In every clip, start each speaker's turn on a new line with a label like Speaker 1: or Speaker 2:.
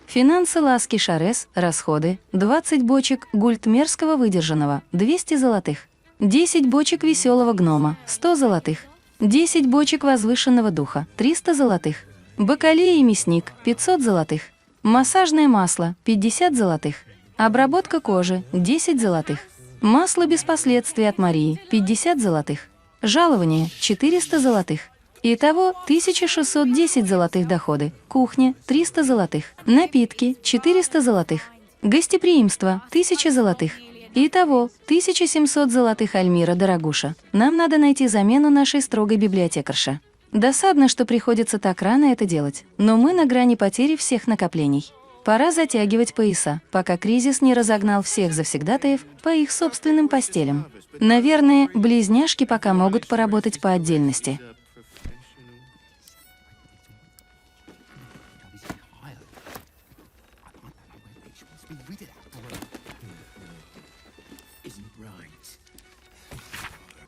Speaker 1: Финансы ласки Шарес, расходы, 20 бочек гультмерского выдержанного, 200 золотых. 10 бочек веселого гнома, 100 золотых. 10 бочек возвышенного духа, 300 золотых. Бакалея и мясник, 500 золотых. Массажное масло, 50 золотых. Обработка кожи, 10 золотых. Масло без последствий от Марии, 50 золотых. Жалование, 400 золотых. Итого 1610 золотых доходы. Кухня, 300 золотых. Напитки, 400 золотых. Гостеприимство, 1000 золотых. Итого 1700 золотых. Альмира, дорогуша, нам надо найти замену нашей строгой библиотекарше. Досадно, что приходится так рано это делать, но мы на грани потери всех накоплений. Пора затягивать пояса, пока кризис не разогнал всех завсегдатаев по их собственным постелям. Наверное, близняшки пока могут поработать по отдельности.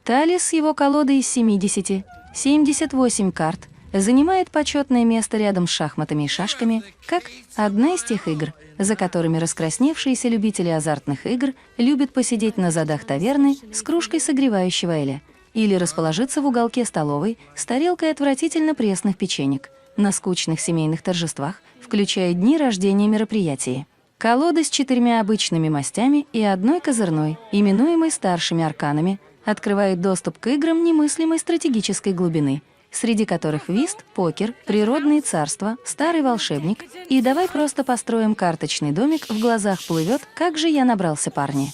Speaker 1: Талис с его колодой из 78 карт занимает почетное место рядом с шахматами и шашками, как одна из тех игр, за которыми раскрасневшиеся любители азартных игр любят посидеть на задах таверны с кружкой согревающего эля или расположиться в уголке столовой с тарелкой отвратительно пресных печенек на скучных семейных торжествах, включая дни рождения мероприятий. Колода с 4 обычными мастями и одной козырной, именуемой старшими арканами, открывает доступ к играм немыслимой стратегической глубины, среди которых вист, покер, природные царства, старый волшебник и давай просто построим карточный домик в глазах плывет, как же я набрался, парни.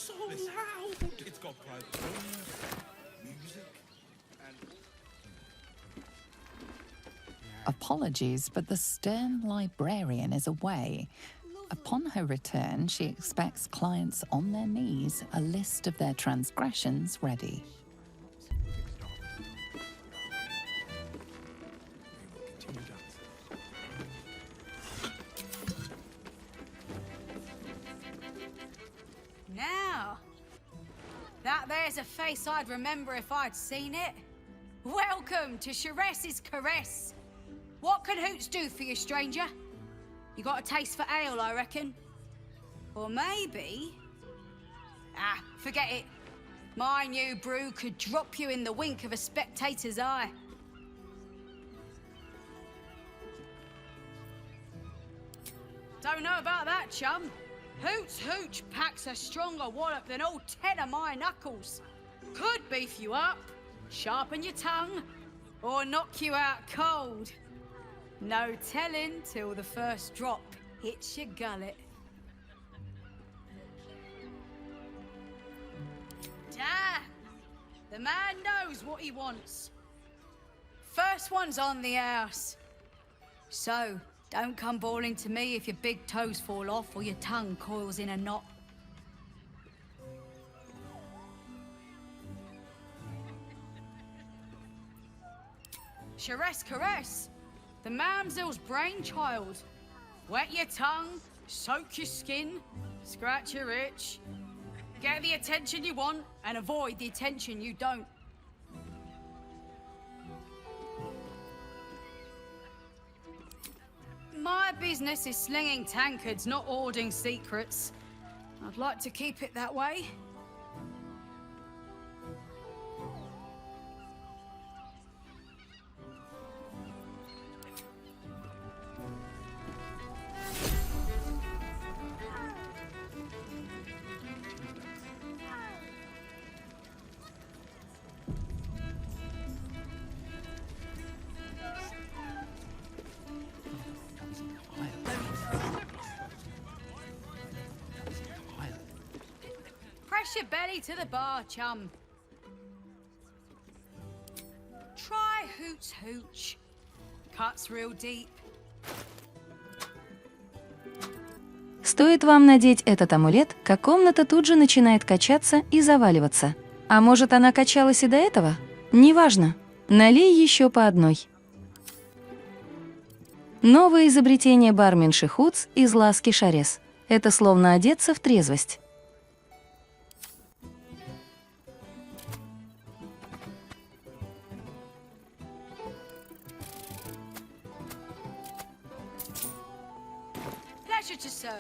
Speaker 2: Apologies, but the stern librarian is away. Upon her return, she expects clients on their knees, a list of their transgressions ready.
Speaker 3: Now, that there's a face I'd remember if I'd seen it. Welcome to Shares's Caress. What can Hoots do for you, stranger? You got a taste for ale, I reckon? Or maybe... Ah, forget it. My new brew could drop you in the wink of a spectator's eye. Don't know about that, chum. Hoots Hooch packs a stronger wallop than all 10 of my knuckles. Could beef you up, sharpen your tongue, or knock you out cold. No telling till the first drop hits your gullet. Damn! The man knows what he wants. First one's on the house. So, don't come bawling to me if your big toes fall off or your tongue coils in a knot. Shares Caress, the mamsel's brainchild. Wet your tongue, soak your skin, scratch your itch. Get the attention you want and avoid the attention you don't. My business is slinging tankards, not hoarding secrets. I'd like to keep it that way. Press your belly to the bar, chum. Try Hoots Hooch. Cuts real deep.
Speaker 1: Стоит вам надеть этот амулет, как комната тут же начинает качаться и заваливаться. А может, она качалась и до этого? Неважно. Налей еще по одной. Новое изобретение барменши Хутс из ласки Шарес. Это словно одеться в трезвость.
Speaker 3: pleasure to serve.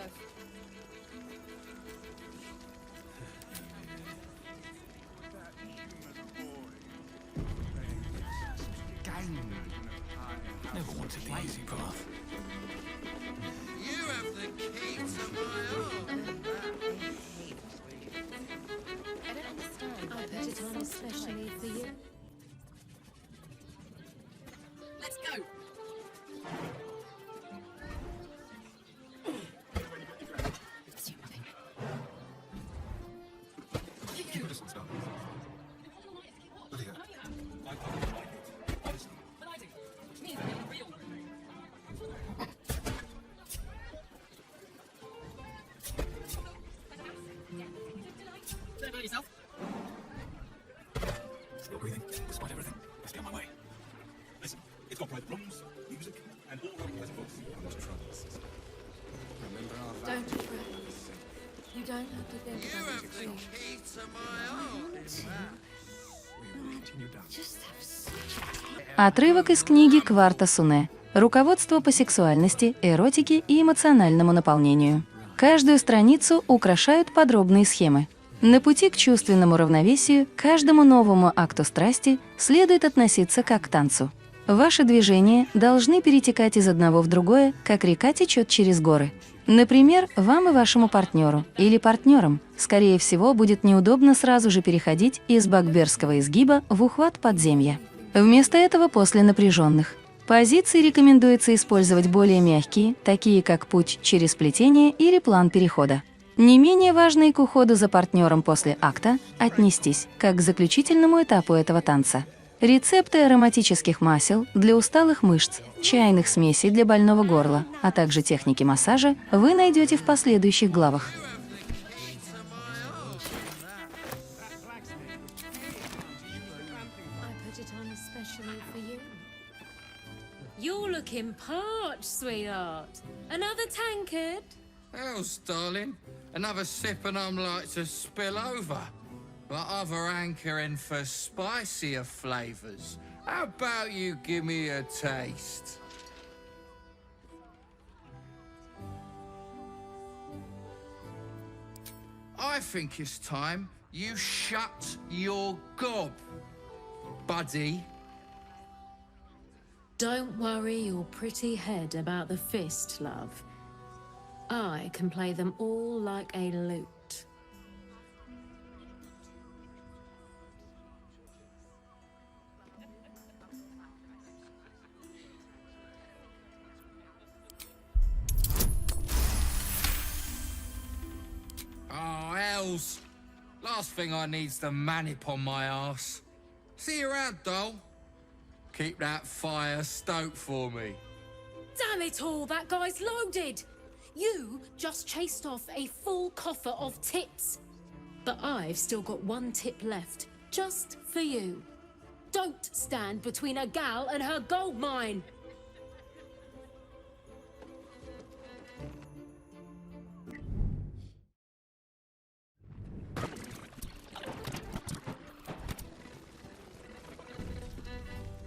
Speaker 4: Never wanted the easy path.
Speaker 5: You have the key to my heart.
Speaker 6: I don't understand. I put it on especially for you.
Speaker 3: Let's go.
Speaker 4: Still breathing, despite everything. Let's get on my way. Listen, it's got private rooms, music, and all the pleasant books. Remember our vow.
Speaker 6: Don't fret. You don't have to think
Speaker 5: You
Speaker 6: about
Speaker 5: have
Speaker 6: it.
Speaker 5: the key to my heart.
Speaker 4: We will continue down.
Speaker 6: Just have such
Speaker 1: Отрывок из книги Кварта Суне. Руководство по сексуальности, эротике и эмоциональному наполнению. Каждую страницу украшают подробные схемы. На пути к чувственному равновесию, к каждому новому акту страсти следует относиться как к танцу. Ваши движения должны перетекать из одного в другое, как река течет через горы. Например, вам и вашему партнеру или партнерам, скорее всего, будет неудобно сразу же переходить из бакберского изгиба в ухват подземья. Вместо этого после напряженных позиций рекомендуется использовать более мягкие, такие как путь через плетение или план перехода. Не менее важно и к уходу за партнером после акта отнестись, как к заключительному этапу этого танца. Рецепты ароматических масел для усталых мышц, чайных смесей для больного горла, а также техники массажа вы найдете в последующих главах.
Speaker 6: I put it on especially for you.
Speaker 7: You're looking parched, sweetheart. Another tankard?
Speaker 5: Else, darling, another sip and I'm like to spill over. But other hankering for spicier flavours. How about you give me a taste? I think it's time you shut your gob, buddy.
Speaker 7: Don't worry your pretty head about the fist, love. I can play them all like a lute.
Speaker 5: Oh, hells. Last thing I need's the manip on my arse. See you around, doll. Keep that fire stoked for me.
Speaker 7: Damn it all, that guy's loaded! You just chased off a full coffer of tits. But I've still got one tip left, just for you. Don't stand between a gal and her gold mine.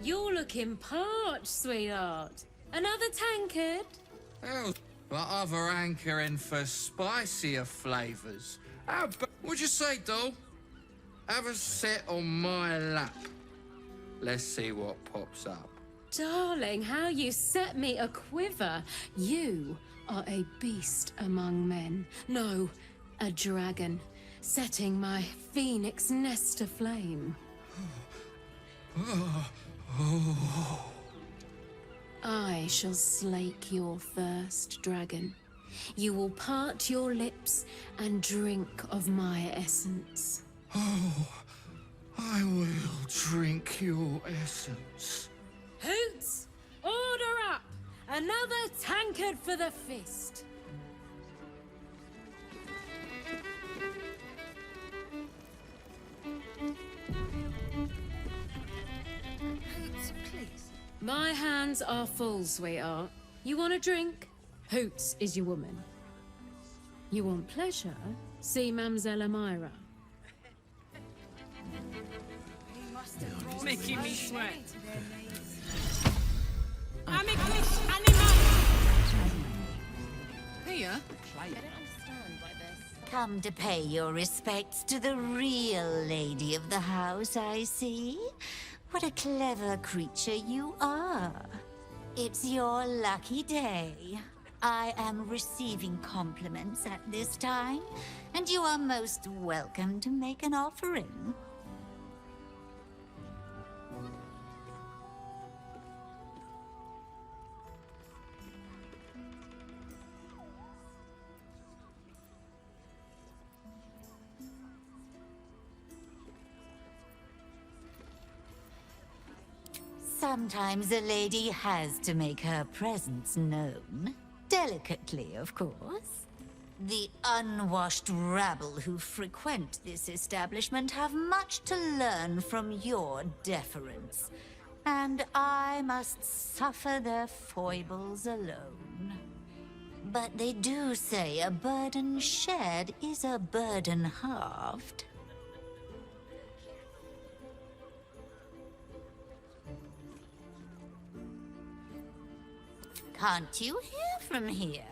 Speaker 7: You're looking parched, sweetheart. Another tankard?
Speaker 5: Hell, but other hankering for spicier flavours. What'd you say, doll? Have a sit on my lap. Let's see what pops up.
Speaker 7: Darling, how you set me a quiver. You are a beast among men. No, a dragon, setting my phoenix nest aflame. I shall slake your thirst, dragon. You will part your lips and drink of my essence.
Speaker 5: I will drink your essence.
Speaker 7: Hoots, order up! Another tankard for the fist. My hands are full, sweetheart. You want a drink? Hoots is your woman. You want pleasure? See Mamselle Amira.
Speaker 3: Making me sweat.
Speaker 8: Amicus anima!
Speaker 3: Here,
Speaker 6: I don't understand why this.
Speaker 8: Come to pay your respects to the real lady of the house, I see. What a clever creature you are. It's your lucky day. I am receiving compliments at this time, and you are most welcome to make an offering. Sometimes a lady has to make her presence known. Delicately, of course. The unwashed rabble who frequent this establishment have much to learn from your deference, and I must suffer their foibles alone. But they do say a burden shared is a burden halved. Can't you hear from here?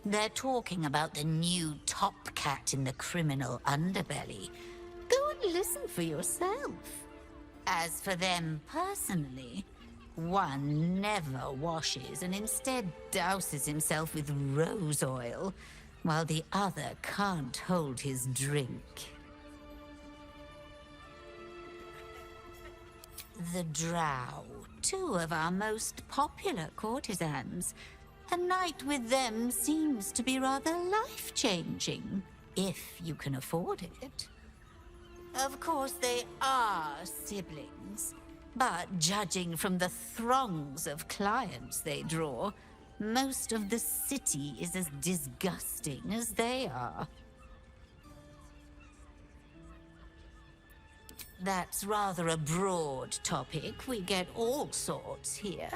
Speaker 8: They're talking about the new top cat in the criminal underbelly. Go and listen for yourself. As for them personally, one never washes and instead douses himself with rose oil, while the other can't hold his drink. The Drow, two of our most popular courtesans. A night with them seems to be rather life-changing, if you can afford it. Of course, they are siblings, but judging from the throngs of clients they draw, most of the city is as disgusting as they are. That's rather a broad topic. We get all sorts here.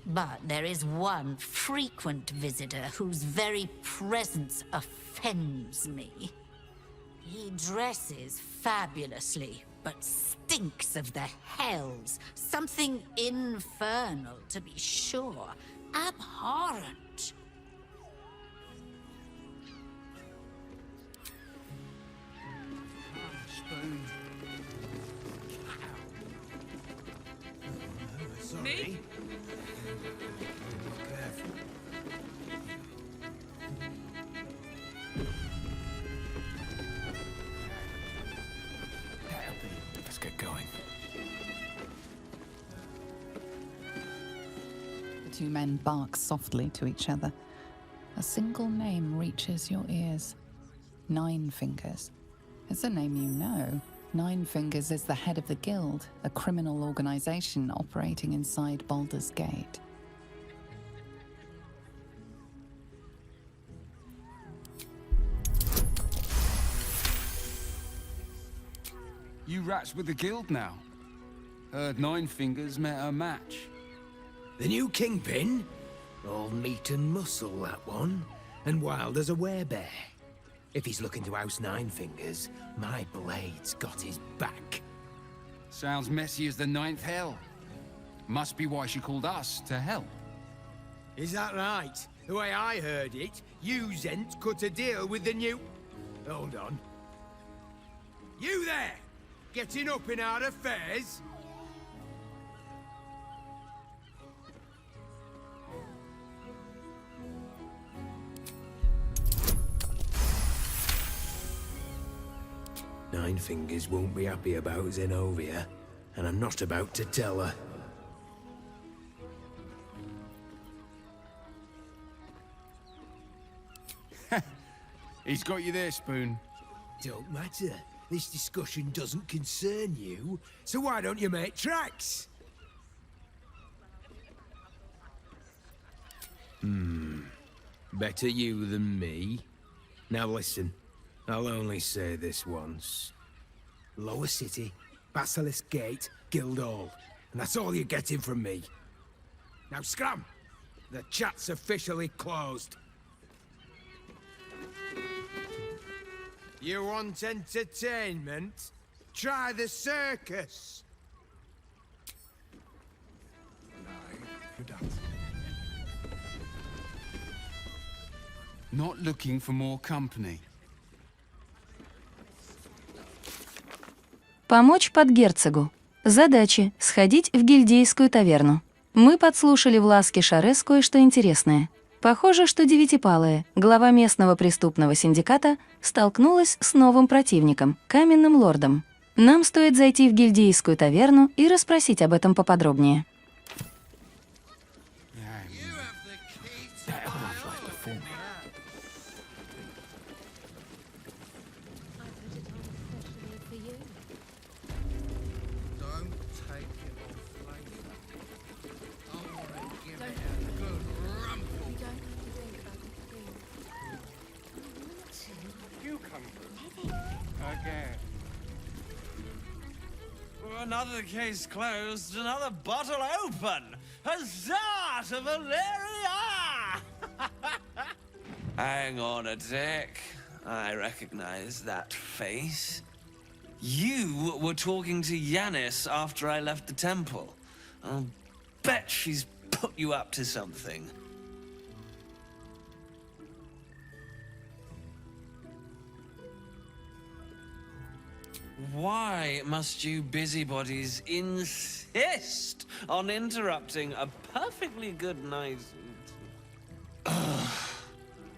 Speaker 8: But there is one frequent visitor whose very presence offends me. He dresses fabulously, but stinks of the hells. Something infernal, to be sure. Abhorrent.
Speaker 4: Me? Let's get going.
Speaker 2: The two men bark softly to each other. A single name reaches your ears. Nine Fingers. It's a name you know. Nine Fingers is the head of the Guild, a criminal organization operating inside Baldur's Gate.
Speaker 9: You rats with the Guild now? Heard Nine Fingers met her match.
Speaker 10: The new kingpin? All meat and muscle, that one. And wild as a werebear. If he's looking to oust Nine Fingers, my blade's got his back.
Speaker 9: Sounds messy as the ninth hell. Must be why she called us to help.
Speaker 10: Is that right? The way I heard it, you Zent cut a deal with the new... Hold on. You there! Getting up in our affairs? Nine Fingers won't be happy about Zenobia, and I'm not about to tell her.
Speaker 9: He's got you there, Spoon.
Speaker 10: Don't matter. This discussion doesn't concern you, so why don't you make tracks? Better you than me. Now listen, I'll only say this once. Lower City, Basilisk Gate, Guildhall. And that's all you're getting from me. Now scram! The chat's officially closed. You want entertainment? Try the circus!
Speaker 4: No, you're done.
Speaker 9: Not looking for more company.
Speaker 1: Помочь подгерцогу. Задачи – сходить в гильдейскую таверну. Мы подслушали в ласке Шарес кое-что интересное. Похоже, что Девятипалая, глава местного преступного синдиката, столкнулась с новым противником – каменным лордом. Нам стоит зайти в гильдейскую таверну и расспросить об этом поподробнее.
Speaker 11: Another case closed, another bottle open! Huzzah to Valeria! Hang on a tick. I recognize that face. You were talking to Yanis after I left the temple. I'll bet she's put you up to something. Why must you busybodies insist on interrupting a perfectly good night?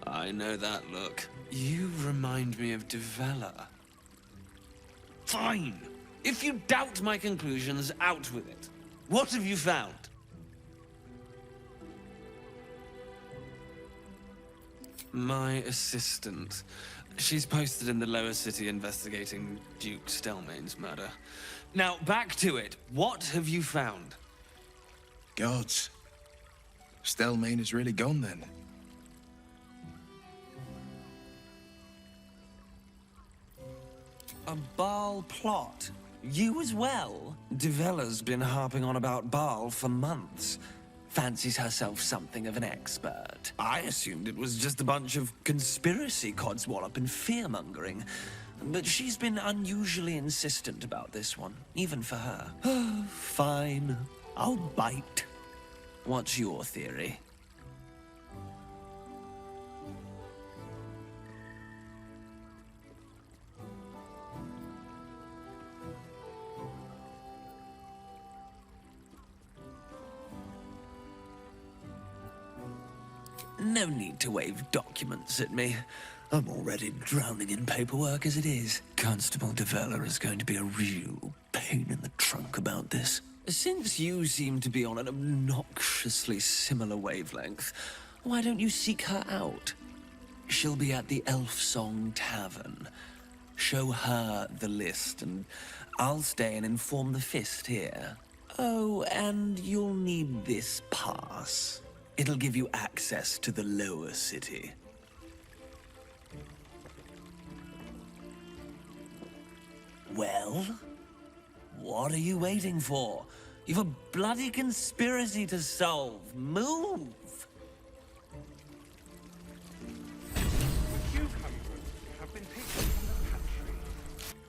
Speaker 11: I know that look. You remind me of Devella. Fine! If you doubt my conclusions, out with it. What have you found? My assistant. She's posted in the lower city investigating Duke Stelmane's murder. Now, back to it. What have you found?
Speaker 4: Gods. Stelmane is really gone then.
Speaker 11: A Baal plot? You as well? Devella's been harping on about Baal for months. Fancies herself something of an expert. I assumed it was just a bunch of conspiracy codswallop and fear-mongering. But she's been unusually insistent about this one, even for her. Fine. I'll bite. What's your theory? No need to wave documents at me. I'm already drowning in paperwork as it is. Constable Devella is going to be a real pain in the trunk about this. Since you seem to be on an obnoxiously similar wavelength, why don't you seek her out? She'll be at the Elf Song Tavern. Show her the list, and I'll stay and inform the Fist here. Oh, and you'll need this pass. It'll give you access to the lower city. Well? What are you waiting for? You've a bloody conspiracy to solve. Move!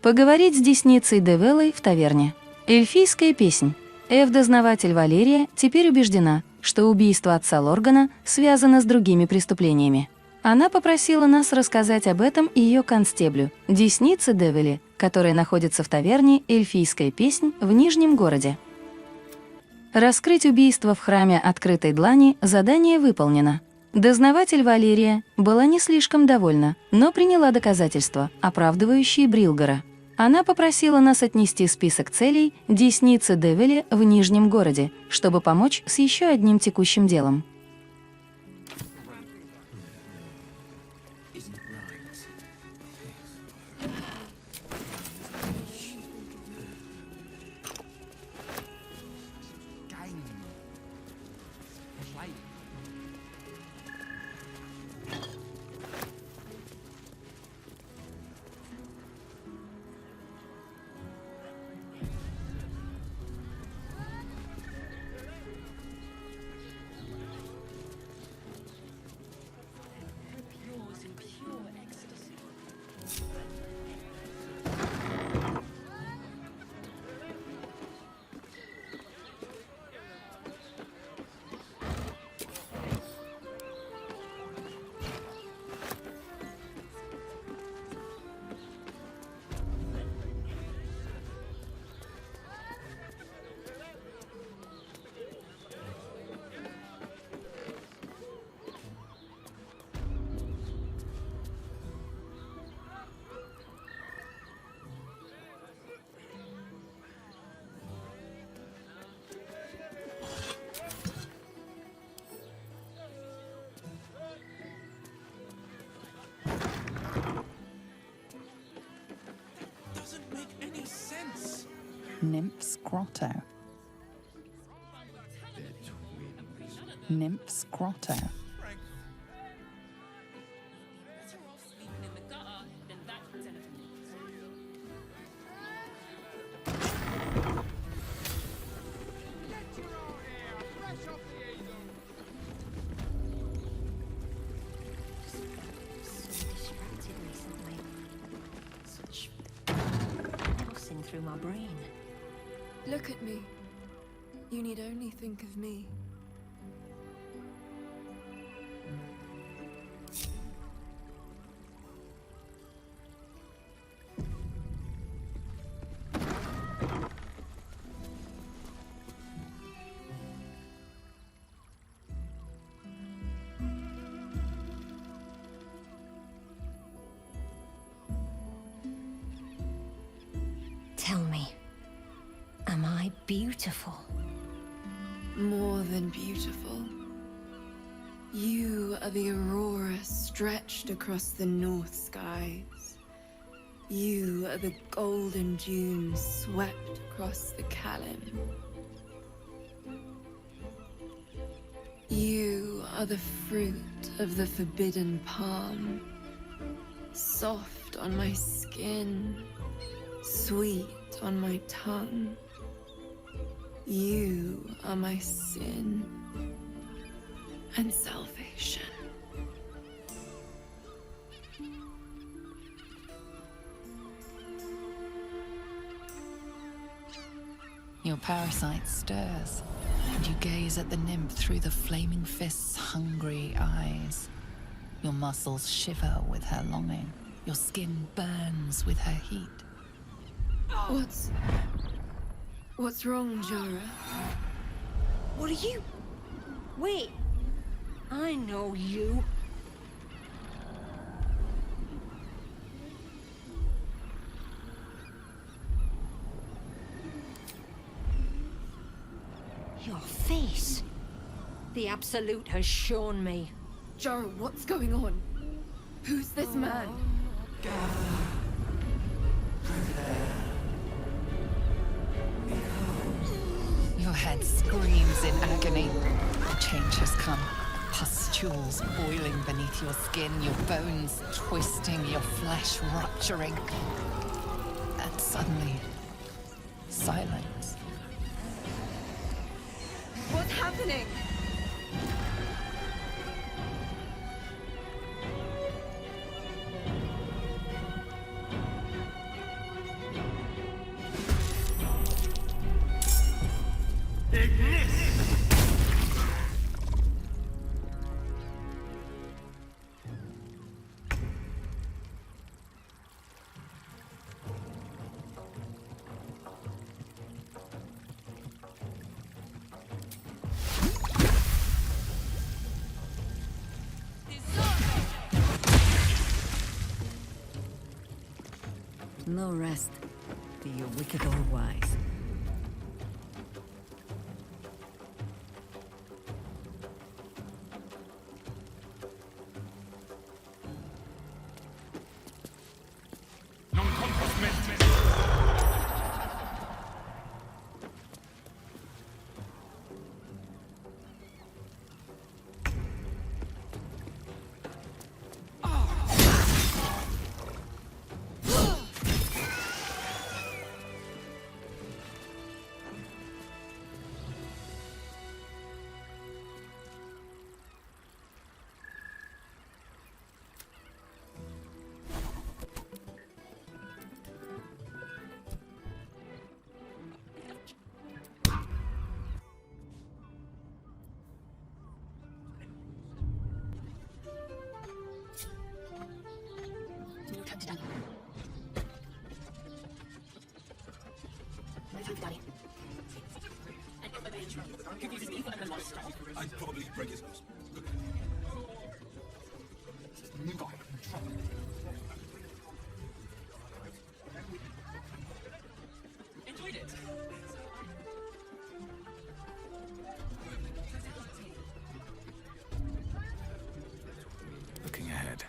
Speaker 1: Поговорить с десницей Девеллой в таверне. Эльфийская песнь. Эв-дознаватель Валерия теперь убеждена, что убийство отца Лоргана связано с другими преступлениями. Она попросила нас рассказать об этом ее констеблю, деснице Девелли, которая находится в таверне «Эльфийская песнь» в Нижнем городе. Раскрыть убийство в храме Открытой Длани задание выполнено. Дознаватель Валерия была не слишком довольна, но приняла доказательства, оправдывающие Брилгара. Она попросила нас отнести список целей десницы Девелли в Нижнем городе, чтобы помочь с еще одним текущим делом.
Speaker 2: Nymph's Grotto. Nymph's Grotto.
Speaker 6: Through my brain.
Speaker 12: Look at me. You need only think of me.
Speaker 6: Tell me, am I beautiful?
Speaker 12: More than beautiful. You are the aurora stretched across the north skies. You are the golden dunes swept across the Calim. You are the fruit of the forbidden palm, soft on my skin, sweet on my tongue. You are my sin and salvation.
Speaker 2: Your parasite stirs, and you gaze at the nymph through the flaming fist's hungry eyes. Your muscles shiver with her longing. Your skin burns with her heat.
Speaker 12: What's wrong, Jara?
Speaker 6: What are you? Wait, I know you. Your face. The Absolute has shown me.
Speaker 12: Jara, what's going on? Who's this man?
Speaker 2: Your head screams in agony. The change has come. Pustules boiling beneath your skin, your bones twisting, your flesh rupturing. And suddenly, silence.
Speaker 12: What's happening?
Speaker 6: No rest. Be you wicked or wise.
Speaker 4: I'd probably break his nose.
Speaker 13: Enjoyed it.
Speaker 9: Looking ahead.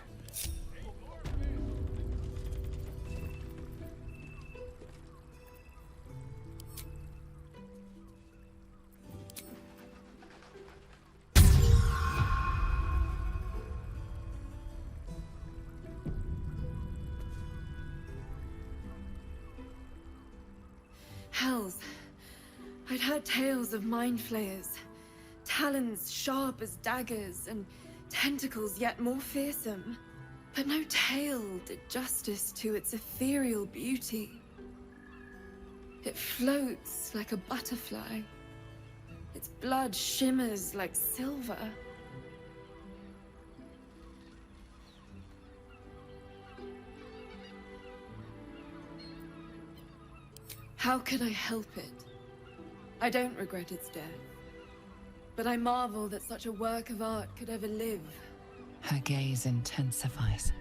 Speaker 12: heard tales of mind flayers, talons sharp as daggers, and tentacles yet more fearsome. But no tale did justice to its ethereal beauty. It floats like a butterfly. Its blood shimmers like silver. How could I help it? I don't regret its death, but I marvel that such a work of art could ever live.
Speaker 2: Her gaze intensifies.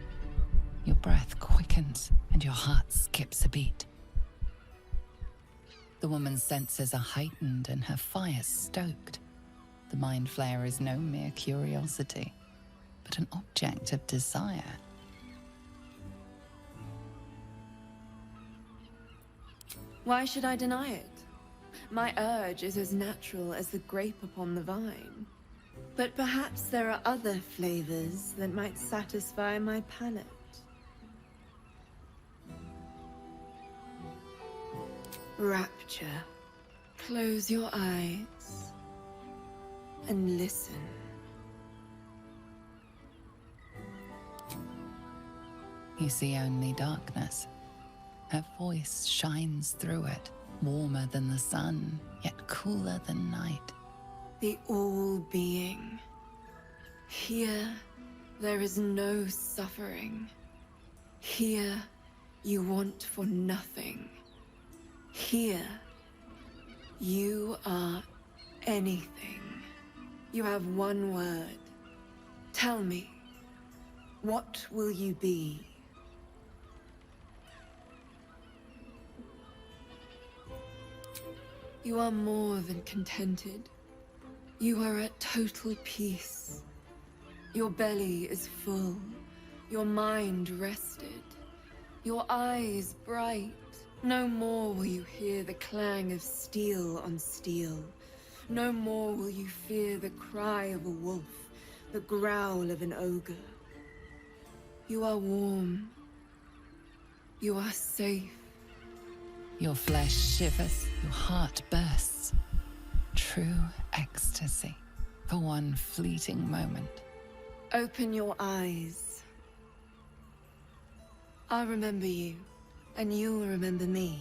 Speaker 2: Your breath quickens and your heart skips a beat. The woman's senses are heightened and her fire stoked. The mind flayer is no mere curiosity, but an object of desire.
Speaker 12: Why should I deny it? My urge is as natural as the grape upon the vine. But perhaps there are other flavors that might satisfy my palate. Rapture. Close your eyes and listen.
Speaker 2: You see only darkness. Her voice shines through it, warmer than the sun, yet cooler than night.
Speaker 12: The all-being. Here, there is no suffering. Here, you want for nothing. Here, you are anything. You have one word. Tell me, what will you be? You are more than contented. You are at total peace. Your belly is full. Your mind rested. Your eyes bright. No more will you hear the clang of steel on steel. No more will you fear the cry of a wolf, the growl of an ogre. You are warm. You are safe.
Speaker 2: Your flesh shivers, your heart bursts. True ecstasy for one fleeting moment.
Speaker 12: Open your eyes. I'll remember you, and you'll remember me.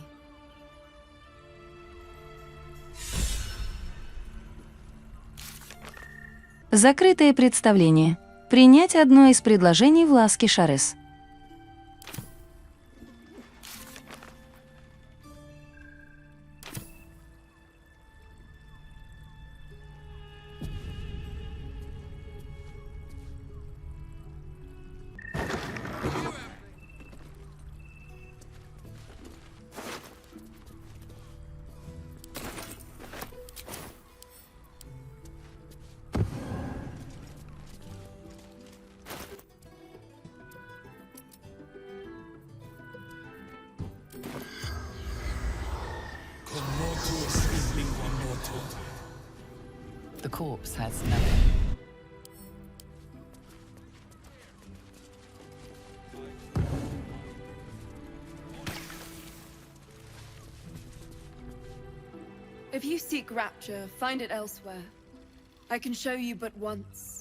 Speaker 1: Закрытое представление. Принять одно из предложений в ласке Шарес.
Speaker 2: The corpse has nothing.
Speaker 12: If you seek rapture, find it elsewhere. I can show you but once.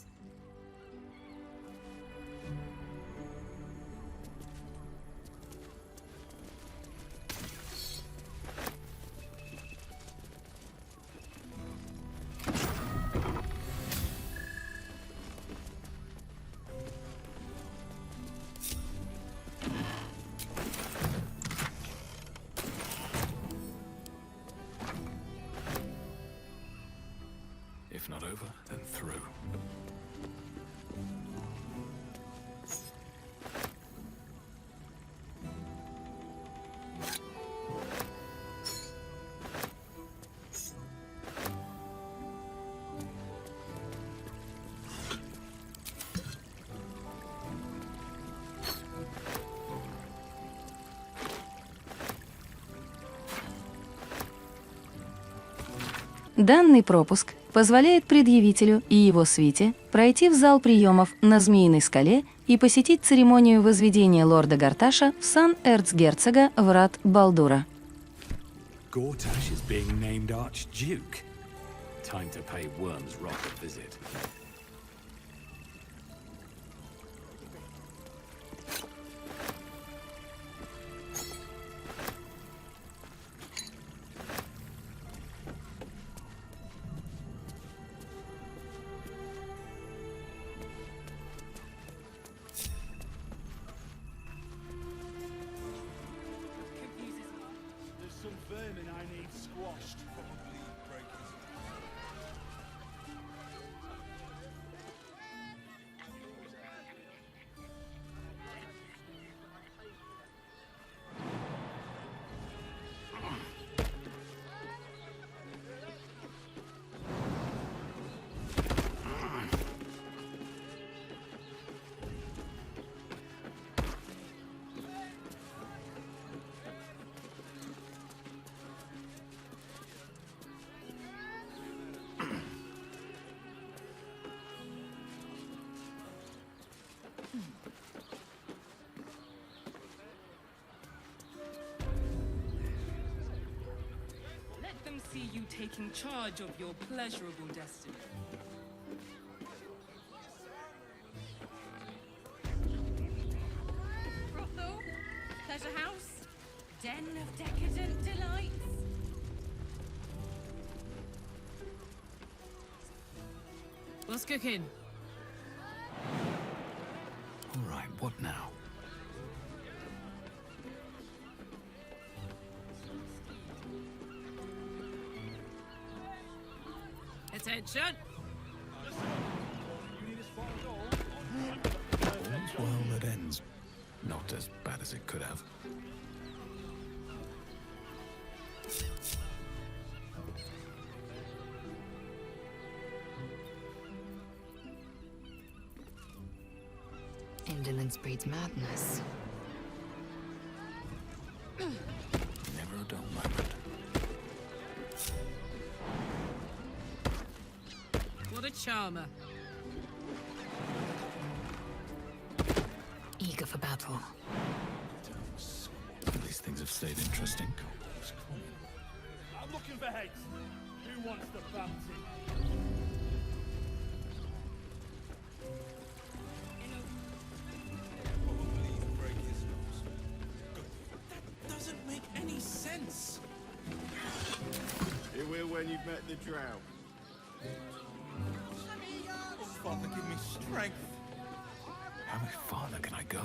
Speaker 4: If not over, then through.
Speaker 1: Данный пропуск позволяет предъявителю и его свите пройти в зал приемов на Змеиной скале и посетить церемонию возведения лорда Гарташа в сан эрцгерцога врат Балдура.
Speaker 4: Gortash is being named Archduke. Time to pay Worm's Rock a visit.
Speaker 14: There's some vermin I need squashed.
Speaker 15: Let them see you taking charge of your pleasurable destiny.
Speaker 3: Brothel, pleasure house, den of decadent delights.
Speaker 15: What's cooking?
Speaker 4: All right, what now?
Speaker 15: Attention!
Speaker 4: All's well that ends. Not as bad as it could have.
Speaker 16: Indolence breeds madness.
Speaker 4: Never a dull moment.
Speaker 15: What a charmer.
Speaker 16: Eager for battle.
Speaker 4: These things have stayed interesting.
Speaker 14: I'm looking for heads. Who wants the bounty?
Speaker 5: That doesn't make any sense.
Speaker 14: You will when you've met the drought.
Speaker 5: Oh, Father, give me strength.
Speaker 4: How much farther can I go?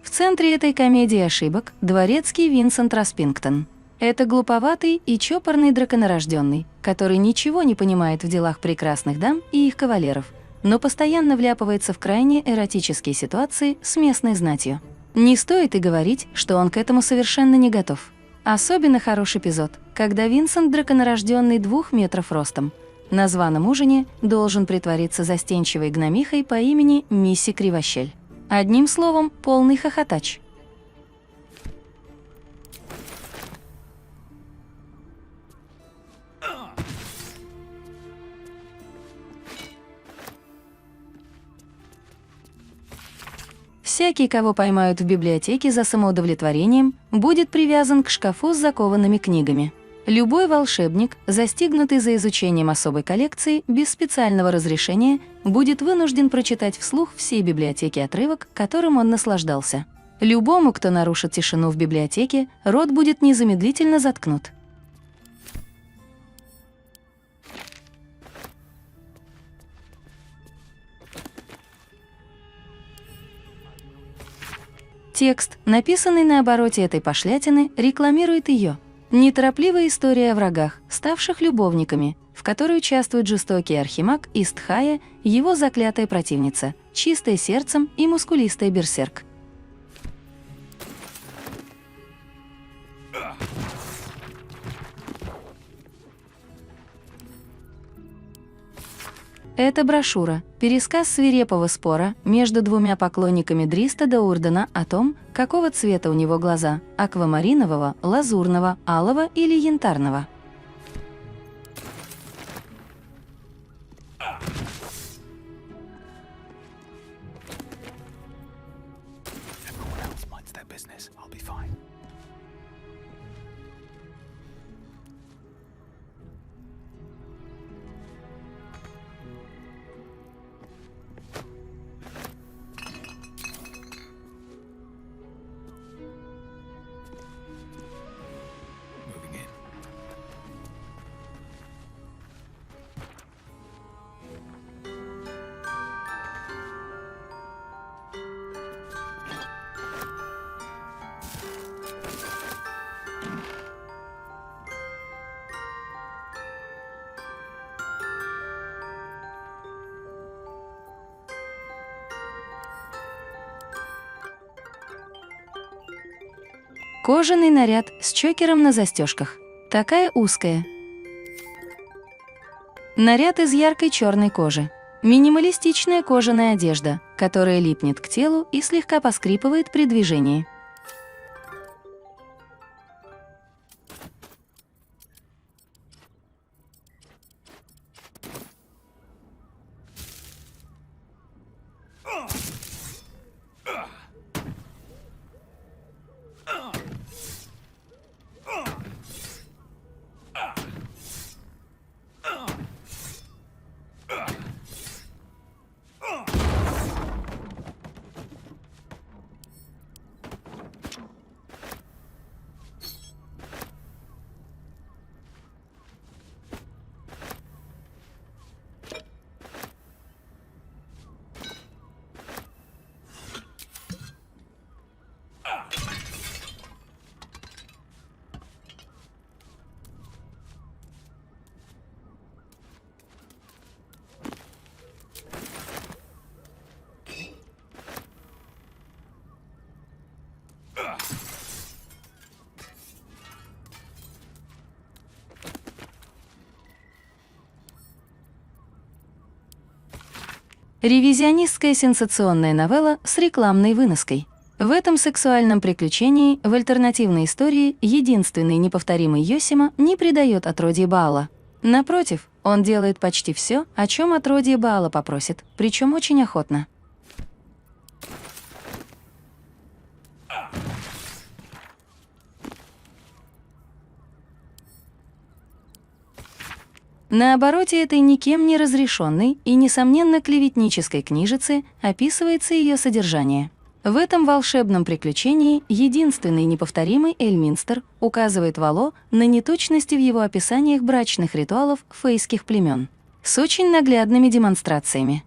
Speaker 1: В центре этой комедии ошибок дворецкий Винсент Распингтон. Это глуповатый и чопорный драконорожденный, который ничего не понимает в делах прекрасных дам и их кавалеров, но постоянно вляпывается в крайне эротические ситуации с местной знатью. Не стоит и говорить, что он к этому совершенно не готов. Особенно хорош эпизод, когда Винсент, драконорожденный 2 метров ростом, на званом ужине должен притвориться застенчивой гномихой по имени Мисси Кривощель. Одним словом, полный хохотач. Всякий, кого поймают в библиотеке за самоудовлетворением, будет привязан к шкафу с закованными книгами. Любой волшебник, застигнутый за изучением особой коллекции без специального разрешения, будет вынужден прочитать вслух всей библиотеке отрывок, которым он наслаждался. Любому, кто нарушит тишину в библиотеке, рот будет незамедлительно заткнут. Текст, написанный на обороте этой пошлятины, рекламирует ее. Неторопливая история о врагах, ставших любовниками, в которой участвует жестокий архимаг Истхая, его заклятая противница, чистая сердцем и мускулистая берсерк. Это брошюра, пересказ свирепого спора между двумя поклонниками Дриста де Урдена о том, какого цвета у него глаза – аквамаринового, лазурного, алого или янтарного.
Speaker 9: Everyone else minds their business. I'll be fine. Moving in.
Speaker 1: Кожаный наряд с чокером на застежках. Такая узкая. Наряд из яркой черной кожи. Минималистичная кожаная одежда, которая липнет к телу и слегка поскрипывает при движении. Ревизионистская сенсационная новелла с рекламной выноской. В этом сексуальном приключении в альтернативной истории единственный неповторимый Йосима не предает отродье Баала. Напротив, он делает почти все, о чем отродье Баала попросит, причем очень охотно. На обороте этой никем не разрешенной и, несомненно, клеветнической книжицы описывается ее содержание. В этом волшебном приключении единственный неповторимый Эльминстер указывает Вало на неточности в его описаниях брачных ритуалов фейских племен с очень наглядными демонстрациями.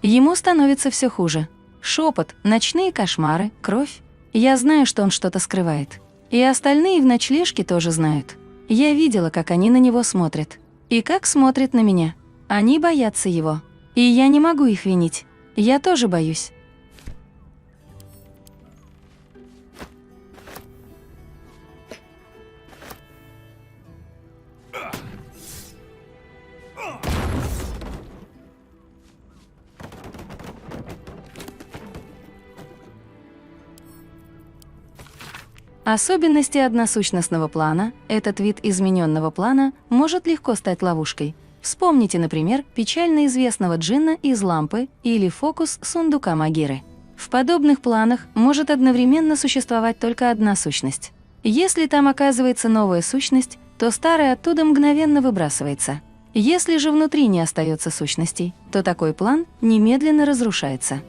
Speaker 1: Ему становится все хуже. Шепот, ночные кошмары, кровь. Я знаю, что он что-то скрывает. И остальные в ночлежке тоже знают. Я видела, как они на него смотрят. И как смотрят на меня. Они боятся его. И я не могу их винить. Я тоже боюсь. Особенности односущностного плана, этот вид измененного плана может легко стать ловушкой. Вспомните, например, печально известного джинна из лампы или фокус сундука Магиры. В подобных планах может одновременно существовать только одна сущность. Если там оказывается новая сущность, то старая оттуда мгновенно выбрасывается. Если же внутри не остается сущностей, то такой план немедленно разрушается.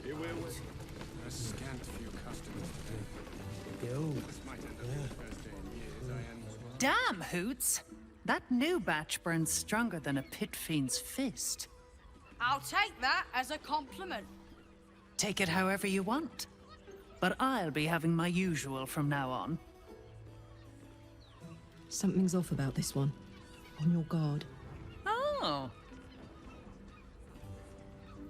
Speaker 9: A scant few customers today. This might end up being the first day in years I am.
Speaker 17: Damn, Hoots! That new batch burns stronger than a pit fiend's fist.
Speaker 3: I'll take that as a compliment.
Speaker 17: Take it however you want. But I'll be having my usual from now on.
Speaker 18: Something's off about this one. On your guard.
Speaker 17: Oh.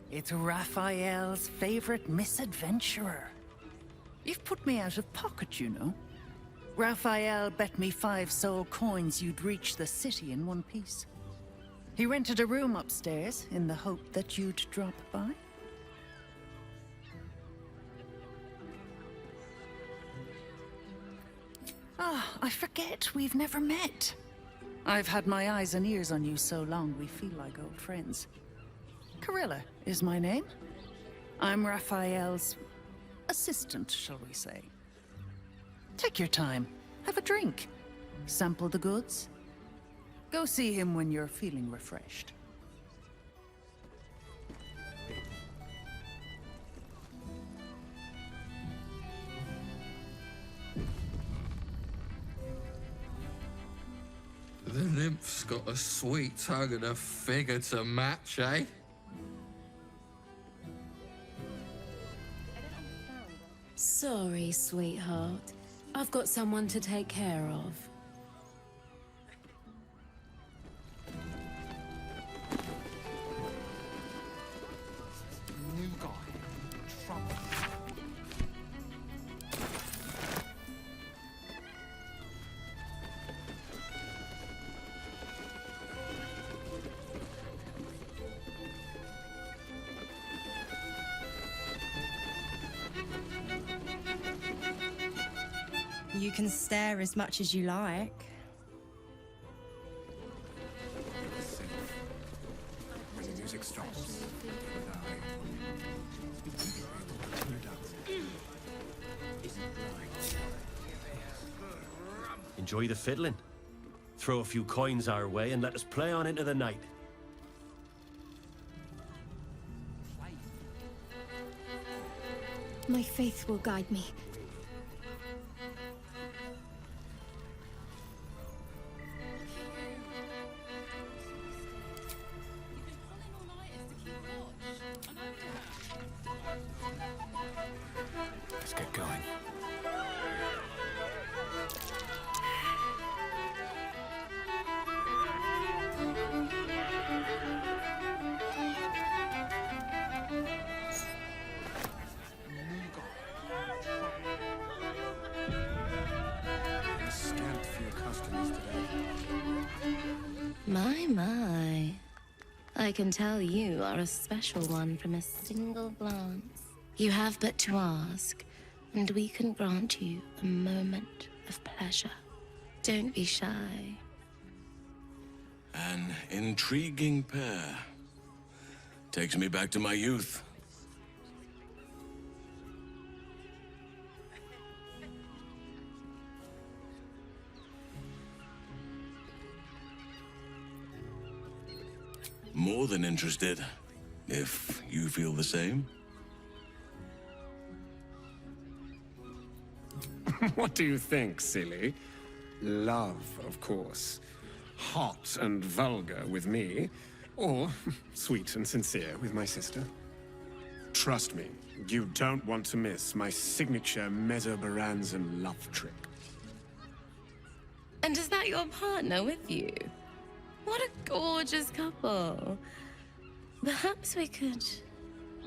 Speaker 17: It's Raphael's favorite misadventurer. You've put me out of pocket, you know. Raphael bet me 5 soul coins you'd reach the city in one piece. He rented a room upstairs in the hope that you'd drop by. I forget we've never met. I've had my eyes and ears on you so long we feel like old friends. Carilla is my name. I'm Raphael's assistant, shall we say. Take your time. Have a drink. Sample the goods. Go see him when you're feeling refreshed.
Speaker 5: The nymph's got a sweet tongue and a figure to match, eh?
Speaker 7: Sorry, sweetheart. I've got someone to take care of.
Speaker 9: New guy. Trouble.
Speaker 19: You can stare as much as you like.
Speaker 9: When the music stops.
Speaker 20: Enjoy the fiddling. Throw a few coins our way and let us play on into the night.
Speaker 21: My faith will guide me.
Speaker 9: Let's get going. A scant few customers today.
Speaker 1: My. I can tell you are a special one from a single glance. You have but to ask, and we can grant you a moment of pleasure. Don't be shy.
Speaker 22: An intriguing pair. Takes me back to my youth. More than interested, if you feel the same.
Speaker 9: What do you think, silly? Love, of course. Hot and vulgar with me, or sweet and sincere with my sister. Trust me, you don't want to miss my signature Mesobaranzan love trick.
Speaker 1: And is that your partner with you? What a gorgeous couple. Perhaps we could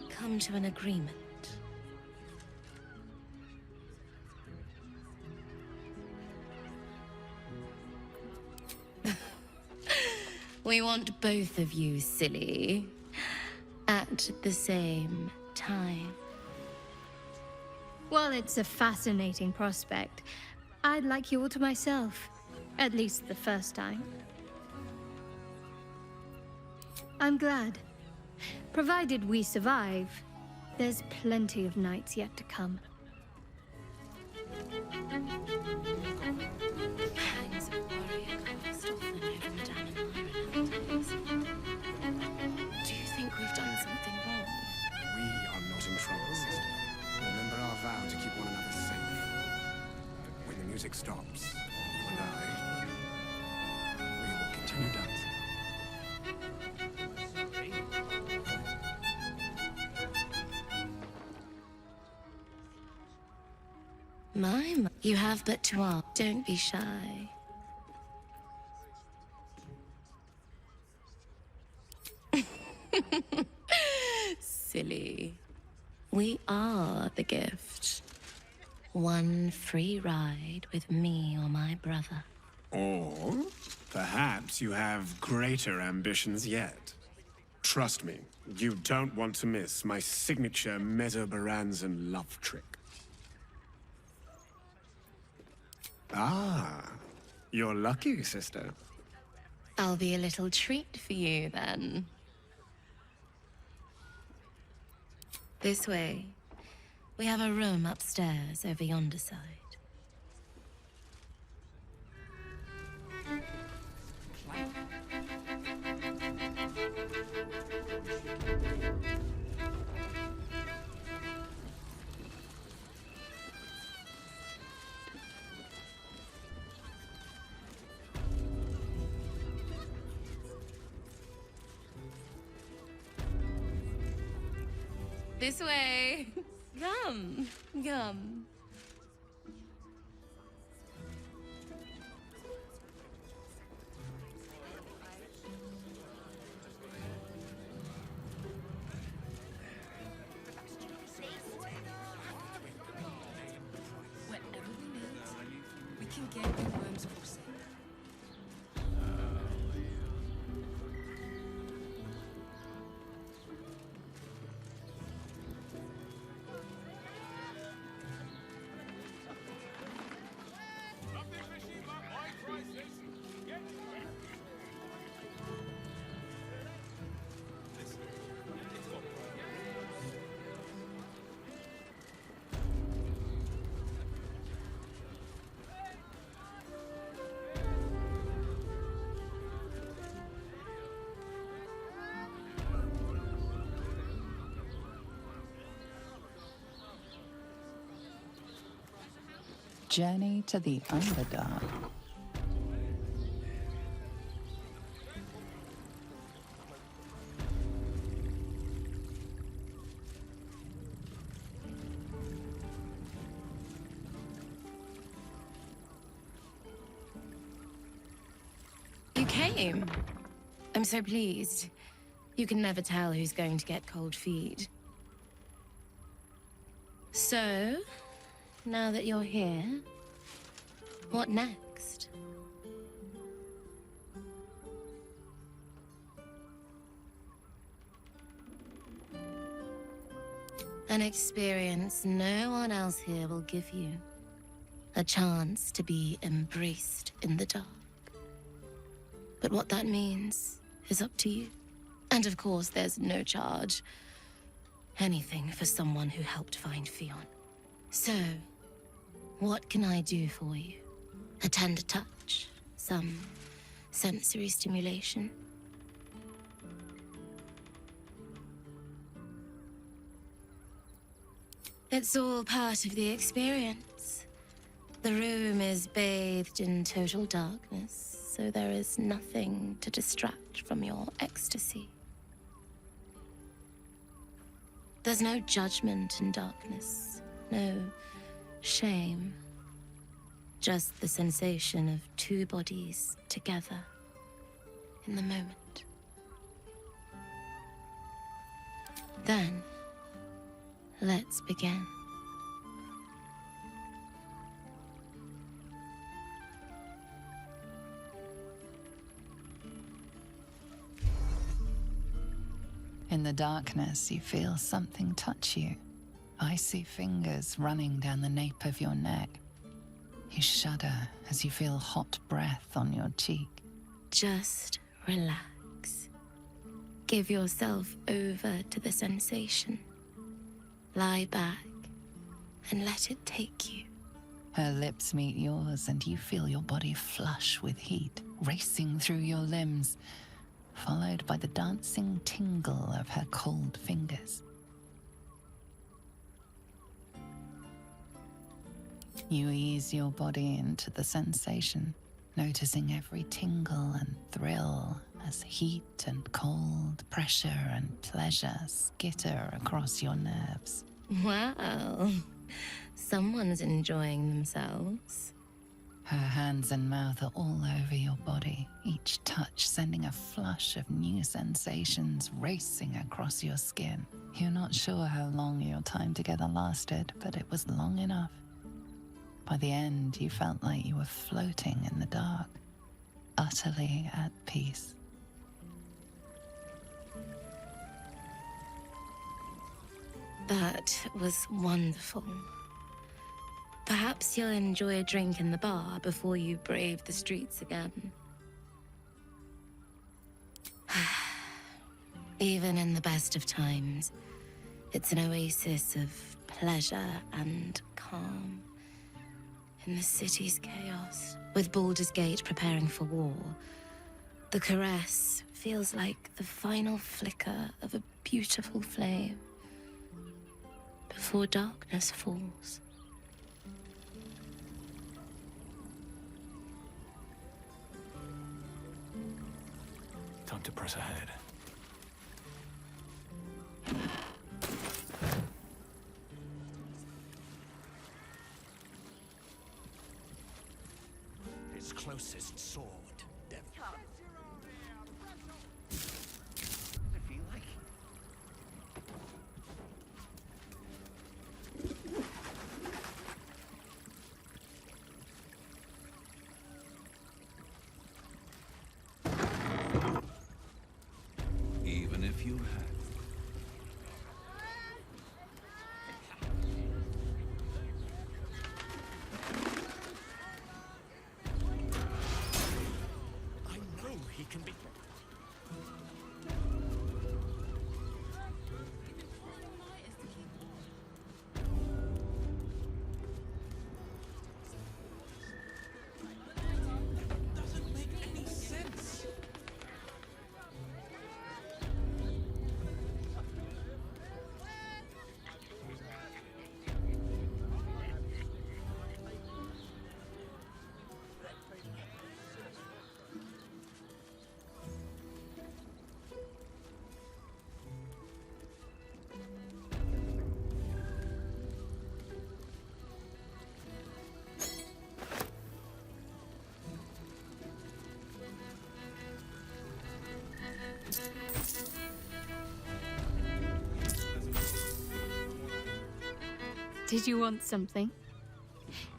Speaker 1: come to an agreement. We want both of you, silly, at the same time.
Speaker 21: Well, it's a fascinating prospect. I'd like you all to myself. At least the first time. I'm glad. Provided we survive, there's plenty of nights yet to come.
Speaker 1: Pangs of warrior cast often over Madame and Iron. Do you think we've done something wrong?
Speaker 9: We are not in trouble. music stops, you and I, we will continue dancing.
Speaker 8: You have but to ask. Don't be shy. Silly. We are the gift. One free ride with me or my brother.
Speaker 9: Or perhaps you have greater ambitions yet. Trust me, you don't want to miss my signature Mesobaranzan love trick. Ah, you're lucky, sister.
Speaker 8: I'll be a little treat for you then. This way. We have a room upstairs over yonder side. This way. Come, come.
Speaker 15: Wherever we meet, we can get your worms for sale.
Speaker 2: Journey to the Underdark.
Speaker 8: You came. I'm so pleased. You can never tell who's going to get cold feet. So, now that you're here, what next? An experience no one else here will give you. A chance to be embraced in the dark. But what that means is up to you. And of course, there's no charge. Anything for someone who helped find Fionn. So, what can I do for you? A tender touch? Some sensory stimulation? It's all part of the experience. The room is bathed in total darkness, so there is nothing to distract from your ecstasy. There's no judgment in darkness, no shame. Just the sensation of two bodies together in the moment. Then, let's begin.
Speaker 2: In the darkness, you feel something touch you. Icy fingers running down the nape of your neck. You shudder as you feel hot breath on your cheek.
Speaker 8: Just relax. Give yourself over to the sensation. Lie back and let it take you.
Speaker 2: Her lips meet yours and you feel your body flush with heat, racing through your limbs, followed by the dancing tingle of her cold fingers. You ease your body into the sensation, noticing every tingle and thrill as heat and cold, pressure and pleasure skitter across your nerves.
Speaker 8: Wow. Someone's enjoying themselves.
Speaker 2: Her hands and mouth are all over your body, each touch sending a flush of new sensations racing across your skin. You're not sure how long your time together lasted, but it was long enough. By the end, you felt like you were floating in the dark, utterly at peace.
Speaker 8: That was wonderful. Perhaps you'll enjoy a drink in the bar before you brave the streets again. Even in the best of times, it's an oasis of pleasure and calm. In the city's chaos, with Baldur's Gate preparing for war, the caress feels like the final flicker of a beautiful flame before darkness falls.
Speaker 4: Time to press ahead.
Speaker 20: His closest sword, devil. I feel like.
Speaker 4: Even if you had.
Speaker 20: I know he can be.
Speaker 4: Doesn't make any sense.
Speaker 21: Did you want something?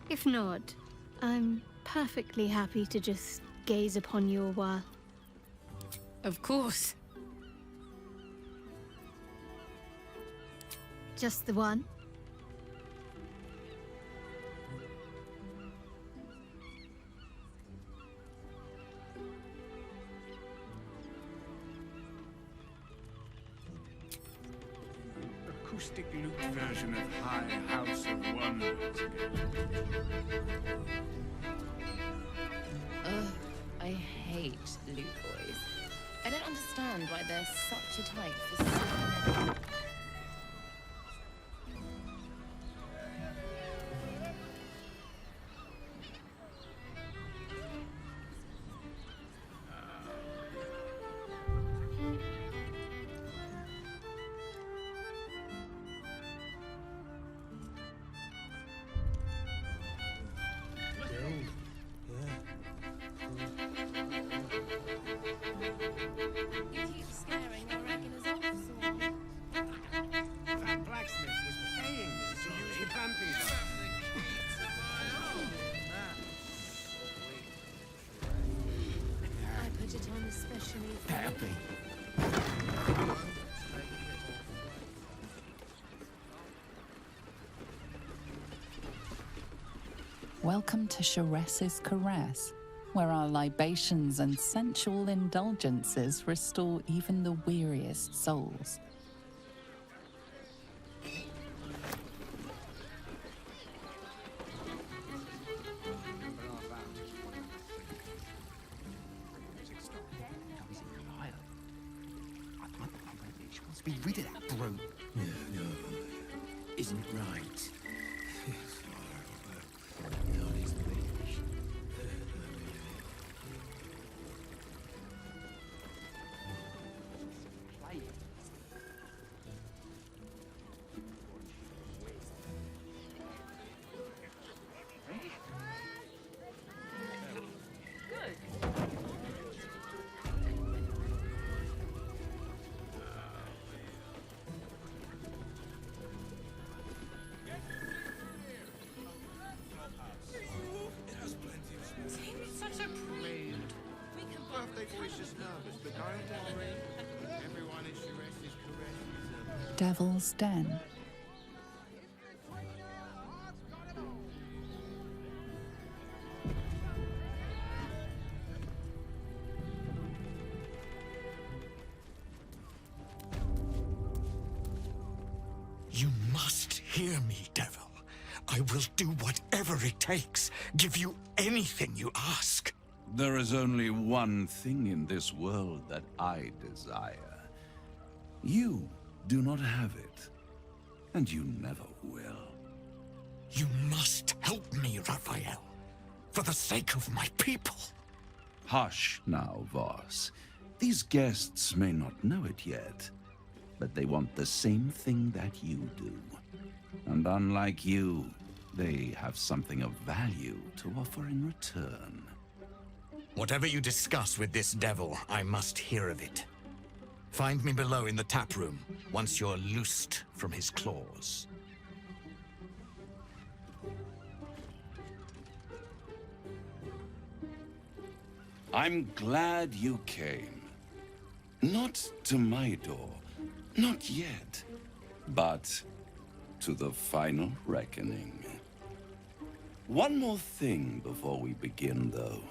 Speaker 21: If not, I'm perfectly happy to just gaze upon you a while.
Speaker 7: Of course.
Speaker 21: Just the one?
Speaker 9: Acoustic lute version of High House of Wonders.
Speaker 8: Ugh, I hate loot boys. I don't understand why they're such a type for so many. You keep scaring your regulars off, so...
Speaker 9: That blacksmith was paying me to use the camping ground.
Speaker 7: I put it on especially for
Speaker 20: Happy.
Speaker 2: Welcome to Sharess's Caress, where our libations and sensual indulgences restore even the weariest souls.
Speaker 20: She wants to be rid of that brute.
Speaker 22: Yeah, no. Isn't it right?
Speaker 2: Devil's Den.
Speaker 10: You must hear me, Devil. I will do whatever it takes, give you anything you ask.
Speaker 11: There is only one thing in this world that I desire. You do not have it, and you never will.
Speaker 10: You must help me, Raphael, for the sake of my people.
Speaker 11: Hush now, Voss. These guests may not know it yet, but they want the same thing that you do. And unlike you, they have something of value to offer in return.
Speaker 10: Whatever you discuss with this devil, I must hear of it. Find me below in the tap room, once you're loosed from his claws.
Speaker 11: I'm glad you came. Not to my door, not yet, but to the final reckoning. One more thing before we begin, though.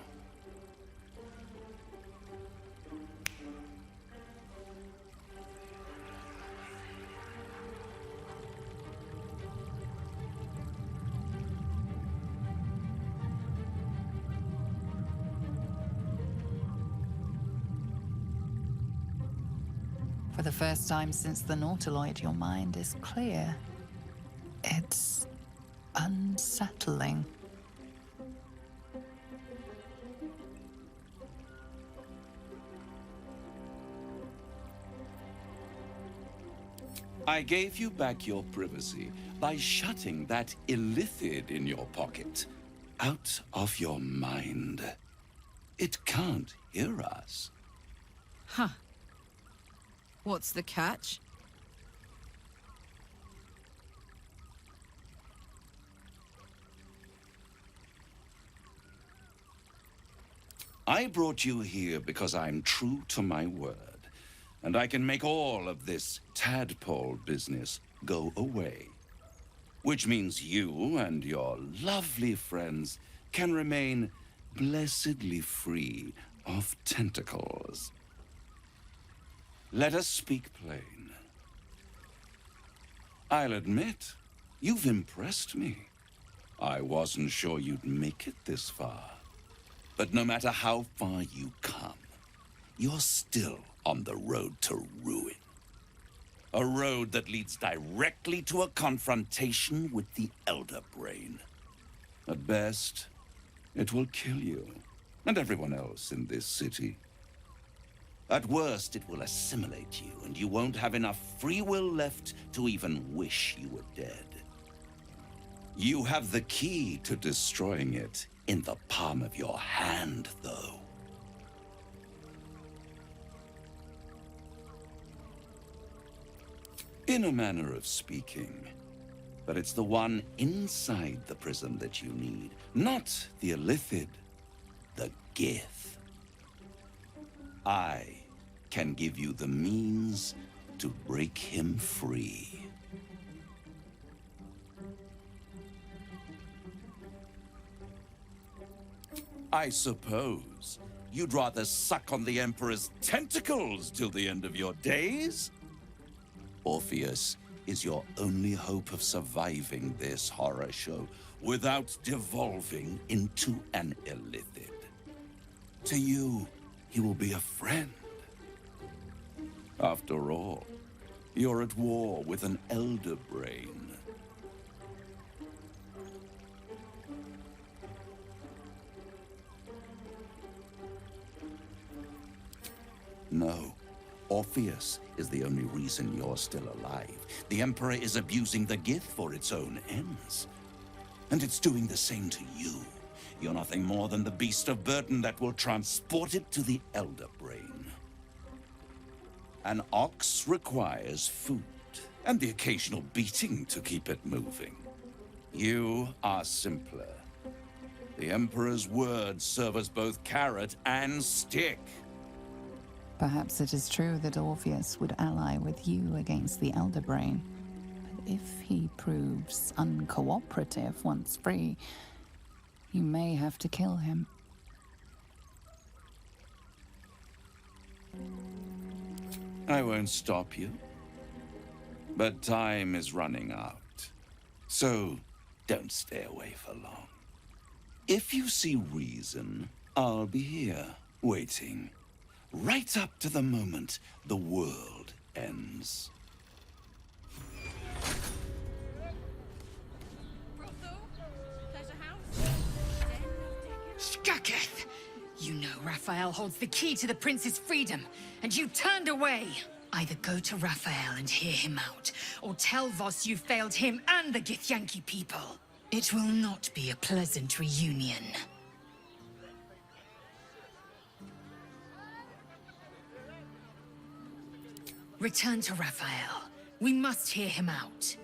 Speaker 2: For the first time since the Nautiloid, your mind is clear. It's unsettling.
Speaker 11: I gave you back your privacy by shutting that illithid in your pocket out of your mind. It can't hear us.
Speaker 23: Huh. What's the catch?
Speaker 11: I brought you here because I'm true to my word, and I can make all of this tadpole business go away. Which means you and your lovely friends can remain blessedly free of tentacles. Let us speak plain. I'll admit, you've impressed me. I wasn't sure you'd make it this far. But no matter how far you come, you're still on the road to ruin. A road that leads directly to a confrontation with the Elder Brain. At best, it will kill you and everyone else in this city. At worst, it will assimilate you, and you won't have enough free will left to even wish you were dead. You have the key to destroying it in the palm of your hand, though. In a manner of speaking. But it's the one inside the prison that you need, not the illithid, the Gith. I can give you the means to break him free. I suppose you'd rather suck on the Emperor's tentacles till the end of your days? Orpheus is your only hope of surviving this horror show without devolving into an illithid. To you, he will be a friend. After all, you're at war with an Elder Brain. No. Orpheus is the only reason you're still alive. The Emperor is abusing the Gith for its own ends. And it's doing the same to you. You're nothing more than the beast of burden that will transport it to the Elder Brain. An ox requires food, and the occasional beating to keep it moving. You are simpler. The Emperor's words serve as both carrot and stick.
Speaker 2: Perhaps it is true that Orpheus would ally with you against the Elder Brain. But if he proves uncooperative once free, you may have to kill him.
Speaker 11: I won't stop you. But time is running out. So don't stay away for long. If you see reason, I'll be here, waiting. Right up to the moment the world ends.
Speaker 16: Skaketh! You know Raphael holds the key to the prince's freedom, and you turned away! Either go to Raphael and hear him out, or tell Voss you failed him and the Githyanki people. It will not be a pleasant reunion. Return to Raphael. We must hear him out.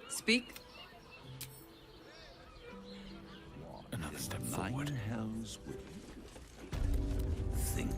Speaker 23: Speak.
Speaker 11: Another step forward. Hells will. Think